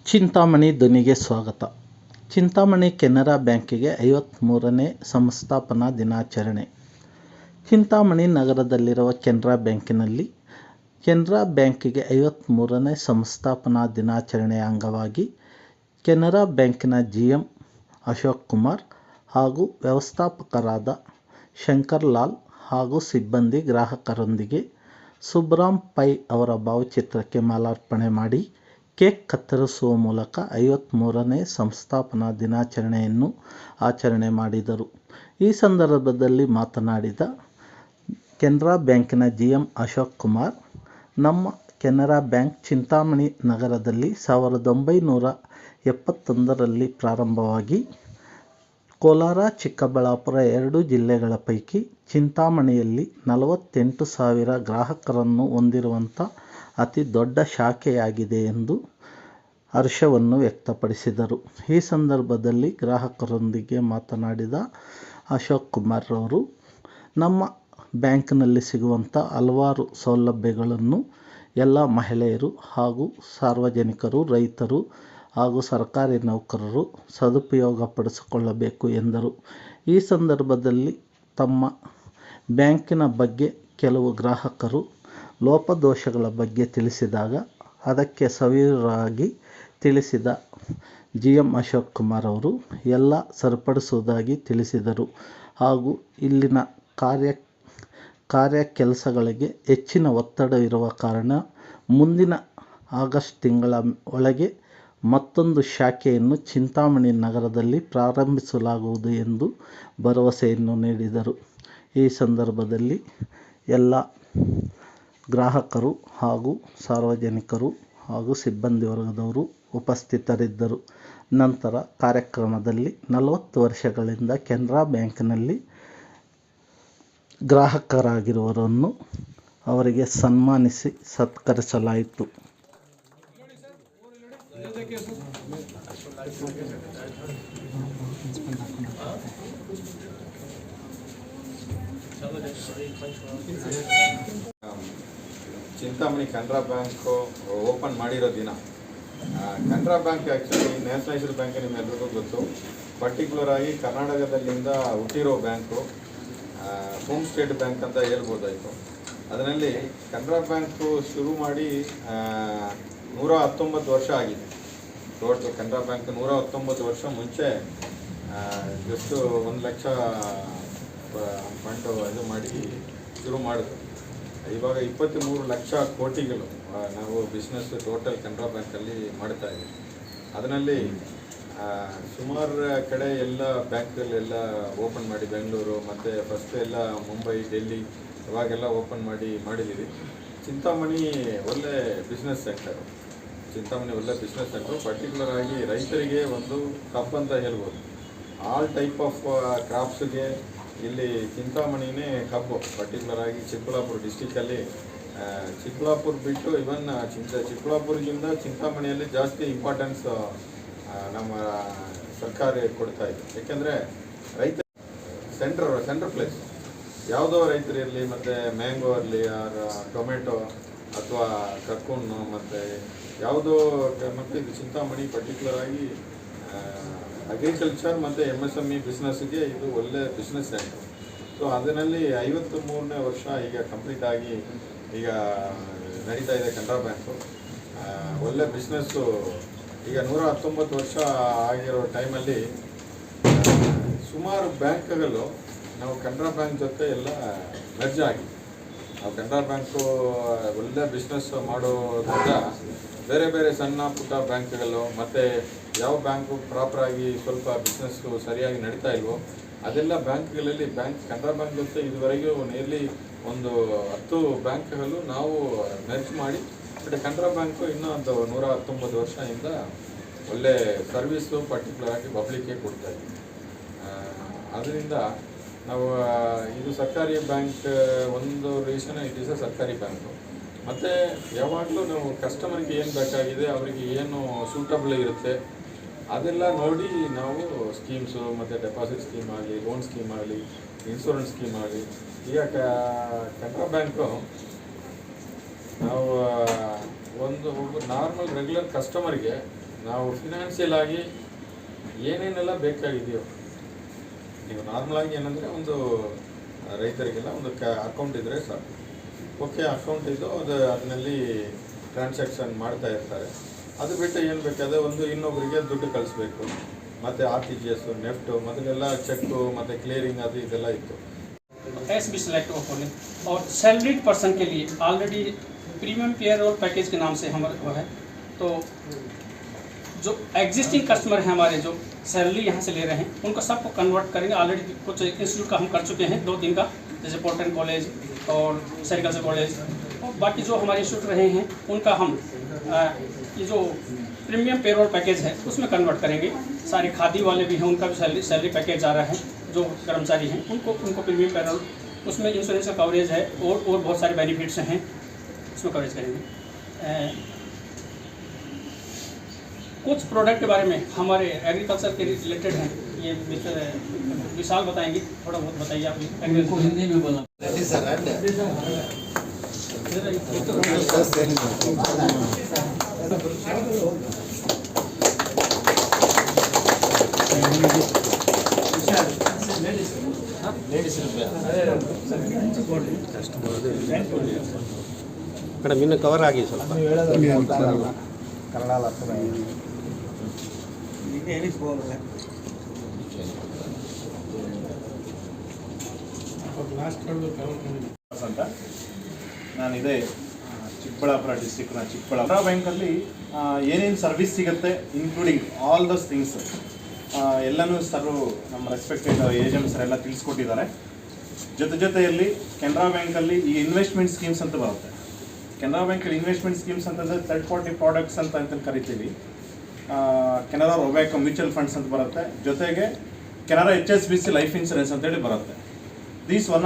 ಚಿಂತಾಮಣಿ ಧ್ವನಿಗೆ ಸ್ವಾಗತ. ಚಿಂತಾಮಣಿ ಕೆನರಾ ಬ್ಯಾಂಕಿಗೆ 53ನೇ ಸಂಸ್ಥಾಪನಾ ದಿನಾಚರಣೆ. ಚಿಂತಾಮಣಿ ನಗರದಲ್ಲಿರುವ ಕೆನರಾ ಬ್ಯಾಂಕಿನಲ್ಲಿ ಕೆನರಾ ಬ್ಯಾಂಕಿಗೆ 53ನೇ ಸಂಸ್ಥಾಪನಾ ದಿನಾಚರಣೆಯ ಅಂಗವಾಗಿ ಕೆನರಾ ಬ್ಯಾಂಕಿನ GM ಅಶೋಕ್ ಕುಮಾರ್ ಹಾಗೂ ವ್ಯವಸ್ಥಾಪಕರಾದ ಶಂಕರ್ ಲಾಲ್ ಹಾಗೂ ಸಿಬ್ಬಂದಿ ಗ್ರಾಹಕರೊಂದಿಗೆ ಸುಬ್ರಾಮ್ ಪೈ ಅವರ ಭಾವಚಿತ್ರಕ್ಕೆ ಮಾಲಾರ್ಪಣೆ ಮಾಡಿ ಕೇಕ್ ಕತ್ತರಿಸುವ ಮೂಲಕ 53ನೇ ಸಂಸ್ಥಾಪನಾ ದಿನಾಚರಣೆಯನ್ನು ಆಚರಣೆ ಮಾಡಿದರು. ಈ ಸಂದರ್ಭದಲ್ಲಿ ಮಾತನಾಡಿದ ಕೆನರಾ ಬ್ಯಾಂಕಿನ GM ಅಶೋಕ್ ಕುಮಾರ್, ನಮ್ಮ ಕೆನರಾ ಬ್ಯಾಂಕ್ ಚಿಂತಾಮಣಿ ನಗರದಲ್ಲಿ 1971ರಲ್ಲಿ ಪ್ರಾರಂಭವಾಗಿ ಕೋಲಾರ, ಚಿಕ್ಕಬಳ್ಳಾಪುರ 2 ಜಿಲ್ಲೆಗಳ ಪೈಕಿ ಚಿಂತಾಮಣಿಯಲ್ಲಿ 48,000 ಗ್ರಾಹಕರನ್ನು ಹೊಂದಿರುವಂಥ ಅತಿ ದೊಡ್ಡ ಶಾಖೆಯಾಗಿದೆ ಎಂದು ಹರ್ಷವನ್ನು ವ್ಯಕ್ತಪಡಿಸಿದರು. ಈ ಸಂದರ್ಭದಲ್ಲಿ ಗ್ರಾಹಕರೊಂದಿಗೆ ಮಾತನಾಡಿದ ಅಶೋಕ್ ಕುಮಾರ್ ಅವರು, ನಮ್ಮ ಬ್ಯಾಂಕಿನಲ್ಲಿ ಸಿಗುವಂಥ ಹಲವಾರು ಸೌಲಭ್ಯಗಳನ್ನು ಎಲ್ಲ ಮಹಿಳೆಯರು ಹಾಗೂ ಸಾರ್ವಜನಿಕರು, ರೈತರು ಹಾಗೂ ಸರ್ಕಾರಿ ನೌಕರರು ಸದುಪಯೋಗಪಡಿಸಿಕೊಳ್ಳಬೇಕು ಎಂದರು. ಈ ಸಂದರ್ಭದಲ್ಲಿ ತಮ್ಮ ಬ್ಯಾಂಕಿನ ಬಗ್ಗೆ ಕೆಲವು ಗ್ರಾಹಕರು ಲೋಪದೋಷಗಳ ಬಗ್ಗೆ ತಿಳಿಸಿದಾಗ ಅದಕ್ಕೆ ಸವಿವರವಾಗಿ ತಿಳಿಸಿದ GM ಅಶೋಕ್ ಕುಮಾರ್ ಅವರು ಎಲ್ಲ ಸರಿಪಡಿಸುವುದಾಗಿ ತಿಳಿಸಿದರು ಹಾಗೂ ಇಲ್ಲಿನ ಕಾರ್ಯ ಕೆಲಸಗಳಿಗೆ ಹೆಚ್ಚಿನ ಒತ್ತಡ ಇರುವ ಕಾರಣ ಮುಂದಿನ ಆಗಸ್ಟ್ ತಿಂಗಳ ಒಳಗೆ ಮತ್ತೊಂದು ಶಾಖೆಯನ್ನು ಚಿಂತಾಮಣಿ ನಗರದಲ್ಲಿ ಪ್ರಾರಂಭಿಸಲಾಗುವುದು ಎಂದು ಭರವಸೆಯನ್ನು ನೀಡಿದರು. ಈ ಸಂದರ್ಭದಲ್ಲಿ ಎಲ್ಲ ಗ್ರಾಹಕರು ಹಾಗೂ ಸಾರ್ವಜನಿಕರು ಹಾಗೂ ಸಿಬ್ಬಂದಿ ವರ್ಗದವರು ಉಪಸ್ಥಿತರಿದ್ದರು. ನಂತರ ಕಾರ್ಯಕ್ರಮದಲ್ಲಿ 40 ವರ್ಷಗಳಿಂದ ಕೆನರಾ ಬ್ಯಾಂಕಿನಲ್ಲಿ ಗ್ರಾಹಕರಾಗಿರುವವರನ್ನು ಅವರಿಗೆ ಸನ್ಮಾನಿಸಿ ಸತ್ಕರಿಸಲಾಯಿತು. ಚಿಂತಾಮಣಿ ಕೆನರಾ ಬ್ಯಾಂಕು ಓಪನ್ ಮಾಡಿರೋ ದಿನ. Canara bank actually nationalised bank ನಿಮ್ಮೆಲ್ಲರಿಗೂ ಗೊತ್ತು. ಪರ್ಟಿಕ್ಯುಲರ್ ಆಗಿ ಕರ್ನಾಟಕದಲ್ಲಿಂದ ಹುಟ್ಟಿರೋ ಬ್ಯಾಂಕು, ಹೋಮ್ ಸ್ಟೇಟ್ ಬ್ಯಾಂಕ್ ಅಂತ ಹೇಳ್ಬೋದಾಯಿತು. ಅದರಲ್ಲಿ ಕೆನರಾ ಬ್ಯಾಂಕು ಶುರು ಮಾಡಿ 119 ವರ್ಷ ಆಗಿದೆ. ಟೋಟಲ್ ಕೆನರಾ ಬ್ಯಾಂಕ್ 119 ವರ್ಷ ಮುಂಚೆ ಜಸ್ಟ್ 1 ಲಕ್ಷ ಫಂಡು ಇದು ಮಾಡಿ ಶುರು ಮಾಡಿದ್ರು. ಇವಾಗ 23 ಲಕ್ಷ ಕೋಟಿಗಳು ನಾವು ಬಿಸ್ನೆಸ್ ಟೋಟಲ್ ಕೆನರಾ ಬ್ಯಾಂಕಲ್ಲಿ ಮಾಡ್ತಾ ಇದ್ದೀವಿ. ಅದರಲ್ಲಿ ಸುಮಾರು ಕಡೆ ಎಲ್ಲ ಬ್ಯಾಂಕಲ್ಲೆಲ್ಲ ಓಪನ್ ಮಾಡಿ, ಬೆಂಗಳೂರು ಮತ್ತು ಫಸ್ಟ್ ಎಲ್ಲ ಮುಂಬೈ, ಡೆಲ್ಲಿ ಇವಾಗೆಲ್ಲ ಓಪನ್ ಮಾಡಿದ್ದೀವಿ. ಚಿಂತಾಮಣಿ ಒಳ್ಳೆ ಬಿಸ್ನೆಸ್ ಸೆಂಟರು. ಪರ್ಟಿಕ್ಯುಲರ್ ಆಗಿ ರೈತರಿಗೆ ಒಂದು ಕಪ್ ಅಂತ ಹೇಳ್ಬೋದು. ಆಲ್ ಟೈಪ್ ಆಫ್ ಕ್ರಾಪ್ಸ್ಗೆ ಇಲ್ಲಿ ಚಿಂತಾಮಣಿನೇ ಕಬ್ಬು. ಪರ್ಟಿಕ್ಯುಲರ್ ಆಗಿ ಚಿಕ್ಕಬಳ್ಳಾಪುರ ಡಿಸ್ಟಿಕಲ್ಲಿ ಚಿಕ್ಕಬಳ್ಳಾಪುರ ಬಿಟ್ಟು ಇವನ್ ಚಿಕ್ಕಬಳ್ಳಾಪುರದಿಂದ ಚಿಂತಾಮಣಿಯಲ್ಲಿ ಜಾಸ್ತಿ ಇಂಪಾರ್ಟೆನ್ಸ್ ನಮ್ಮ ಸರ್ಕಾರ ಕೊಡ್ತಾ ಇದೆ. ಯಾಕೆಂದರೆ ರೈತ ಸೆಂಟ್ರ್ ಪ್ಲೇಸ್. ಯಾವುದೋ ರೈತರು ಇರಲಿ, ಮತ್ತು ಮ್ಯಾಂಗೋ ಇರಲಿ, ಟೊಮೆಟೊ ಅಥವಾ ಕರ್ಕೂನು, ಮತ್ತು ಯಾವುದೋ ಮತ್ತು ಇದು ಚಿಂತಾಮಣಿ ಪರ್ಟಿಕ್ಯುಲರ್ ಆಗಿ ಅಗ್ರಿಕಲ್ಚರ್ ಮತ್ತು MSME ಬಿಸ್ನೆಸ್ಗೆ ಇದು ಒಳ್ಳೆ ಬಿಸ್ನೆಸ್ ಸೆಂಟರ್. ಸೊ ಅದರಲ್ಲಿ 53ನೇ ವರ್ಷ ಈಗ ಕಂಪ್ಲೀಟ್ ಆಗಿ ಈಗ ನಡೀತಾ ಇದೆ ಕೆನರಾ ಬ್ಯಾಂಕು. ಒಳ್ಳೆ ಬಿಸ್ನೆಸ್ಸು. ಈಗ 119 ವರ್ಷ ಆಗಿರೋ ಟೈಮಲ್ಲಿ ಸುಮಾರು ಬ್ಯಾಂಕ್ಗಳು ನಾವು ಕೆನರಾ ಬ್ಯಾಂಕ್ ಜೊತೆ ಎಲ್ಲ ಮೆರ್ಜ್ ಆಗಿ ನಾವು ಕೆನರಾ ಬ್ಯಾಂಕು ಒಳ್ಳೆ ಬಿಸ್ನೆಸ್ ಮಾಡೋದ್ರಿಂದ ಬೇರೆ ಸಣ್ಣ ಪುಟ್ಟ ಬ್ಯಾಂಕ್ಗಳು ಮತ್ತು ಯಾವ ಬ್ಯಾಂಕು ಪ್ರಾಪರಾಗಿ ಸ್ವಲ್ಪ ಬಿಸ್ನೆಸ್ಸು ಸರಿಯಾಗಿ ನಡೀತಾ ಇಲ್ವೋ ಅದೆಲ್ಲ ಬ್ಯಾಂಕ್ಗಳಲ್ಲಿ ಕೆನರಾ ಬ್ಯಾಂಕ್ ಜೊತೆ ಇದುವರೆಗೂ ನಿಯರ್ಲಿ ಒಂದು 10 ಬ್ಯಾಂಕ್ಗಳು ನಾವು ಮೆರ್ಜ್ ಮಾಡಿ, ಬಟ್ ಕೆನರಾ ಬ್ಯಾಂಕು ಇನ್ನೂ ಒಂದು 119 ವರ್ಷದಿಂದ ಒಳ್ಳೆ ಸರ್ವಿಸು ಪರ್ಟಿಕ್ಯುಲರ್ ಆಗಿ ಪಬ್ಲಿಕ್ಗೆ ಕೊಡ್ತಾ ಇದ್ದೀವಿ. ಅದರಿಂದ ನಾವು ಇದು ಸರ್ಕಾರಿ ಬ್ಯಾಂಕ್, ಒಂದು ರೀಸನ್ ಇಟ್ ಈಸ್ ಅ ಸರ್ಕಾರಿ ಬ್ಯಾಂಕು. ಮತ್ತು ಯಾವಾಗಲೂ ನಾವು ಕಸ್ಟಮರ್ಗೆ ಏನು ಬೇಕಾಗಿದೆ, ಅವರಿಗೆ ಏನು ಸೂಟಬಲ್ ಇರುತ್ತೆ ಅದೆಲ್ಲ ನೋಡಿ ನಾವು ಸ್ಕೀಮ್ಸು ಮತ್ತು ಡೆಪಾಸಿಟ್ ಸ್ಕೀಮ್ ಆಗಲಿ, ಲೋನ್ ಸ್ಕೀಮ್ ಆಗಲಿ, ಇನ್ಶೂರೆನ್ಸ್ ಸ್ಕೀಮ್ ಆಗಲಿ. ಈಗ ಕೆನರಾ ಬ್ಯಾಂಕು ನಾವು ಒಂದು ನಾರ್ಮಲ್ ರೆಗ್ಯುಲರ್ ಕಸ್ಟಮರ್ಗೆ ನಾವು ಫಿನಾನ್ಷಿಯಲ್ ಆಗಿ ಏನೇನೆಲ್ಲ ಬೇಕಾಗಿದೆಯೋ, ನೀವು ನಾರ್ಮಲ್ ಆಗಿ ಏನಂದರೆ ಒಂದು ರೈತರಿಗೆಲ್ಲ ಒಂದು ಅಕೌಂಟ್ ಇದ್ದರೆ ಸಾಕು. ಓಕೆ, ಅಕೌಂಟ್ ಇದ್ದು ಅದರಲ್ಲಿ ಟ್ರಾನ್ಸಾಕ್ಷನ್ ಮಾಡ್ತಾ ಇರ್ತಾರೆ. ಅದು ಬಿಟ್ಟು ಏನು ಬೇಕಾದ್ರೆ ಒಂದು ಇನ್ನೊಬ್ಬರಿಗೆ ದುಡ್ಡು ಕಳಿಸ್ಬೇಕು, ಮತ್ತು RTGS, ನೆಫ್ಟು, ಮೊದಲೆಲ್ಲ ಚೆಕ್ಕು ಮತ್ತು ಕ್ಲಿಯರಿಂಗ್ ಅದು ಇದೆಲ್ಲ ಇತ್ತು. एस बी सेलेक्ट ओपन और सैलरीड पर्सन के लिए ऑलरेडी प्रीमियम पेरोल पैकेज के नाम से हमारे वो है। तो जो एग्जिस्टिंग कस्टमर हैं हमारे, जो सैलरी यहाँ से ले रहे हैं, उनको सबको कन्वर्ट करेंगे। ऑलरेडी कुछ इंस्टीट्यूट का हम कर चुके हैं, 2-3 का, जैसे पोर्टन कॉलेज और सेरिकल्चर कॉलेज, और बाकी जो हमारे इंस्टीट्यूट रहे हैं उनका हम ये जो प्रीमियम पेरोल पैकेज है उसमें कन्वर्ट करेंगे। सारे खादी वाले भी हैं, उनका भी सैलरी पैकेज आ रहा है। जो कर्मचारी हैं उनको प्रीमियम पैरोल, उसमें इंश्योरेंस का कवरेज है और बहुत सारे बेनिफिट्स हैं, उसमें कवरेज करेंगे। कुछ प्रोडक्ट के बारे में हमारे एग्रीकल्चर के रिलेटेड हैं, ये मिस्टर विशाल बताएंगे। थोड़ा बहुत बताइए आप एग्रीकल्चर हिंदी में बोला। ಮೇಡಮ್ ಇನ್ನು ಕವರ್ ಆಗಿ ಸ್ವಲ್ಪ ಕನ್ನಡ ಅಂತ ನಾನಿದೆ ಚಿಕ್ಕಬಳ್ಳಾಪುರ ಡಿಸ್ಟಿಕ್ನ ಚಿಕ್ಕಬಳ್ಳಾಪುರ ಬ್ಯಾಂಕಲ್ಲಿ ಏನೇನು ಸರ್ವಿಸ್ ಸಿಗುತ್ತೆ ಇನ್ಕ್ಲೂಡಿಂಗ್ ಆಲ್ ದೋಸ್ ಥಿಂಗ್ಸ್ ಎಲ್ಲನೂ ಸರ್ ನಮ್ಮ ರೆಸ್ಪೆಕ್ಟೆಡ್ ಏಜೆಂಟ್ಸ್ ಎಲ್ಲ ತಿಳಿಸ್ಕೊಟ್ಟಿದ್ದಾರೆ. ಜೊತೆಯಲ್ಲಿ ಕೆನರಾ ಬ್ಯಾಂಕಲ್ಲಿ ಈ ಇನ್ವೆಸ್ಟ್ಮೆಂಟ್ ಸ್ಕೀಮ್ಸ್ ಅಂತ ಬರುತ್ತೆ. ಕೆನರಾ ಬ್ಯಾಂಕಲ್ಲಿ ಇನ್ವೆಸ್ಟ್ಮೆಂಟ್ ಸ್ಕೀಮ್ಸ್ ಅಂತಂದರೆ ಥರ್ಡ್ ಪಾರ್ಟಿ ಪ್ರಾಡಕ್ಟ್ಸ್ ಅಂತ ಕರಿತೀವಿ. ಕೆನರಾ ರೊಬ್ಯಾಕೋ ಮ್ಯೂಚುವಲ್ ಫಂಡ್ಸ್ ಅಂತ ಬರುತ್ತೆ. ಜೊತೆಗೆ ಕೆನರಾ HSBC ಲೈಫ್ ಇನ್ಶೂರೆನ್ಸ್ ಅಂತೇಳಿ ಬರುತ್ತೆ. These one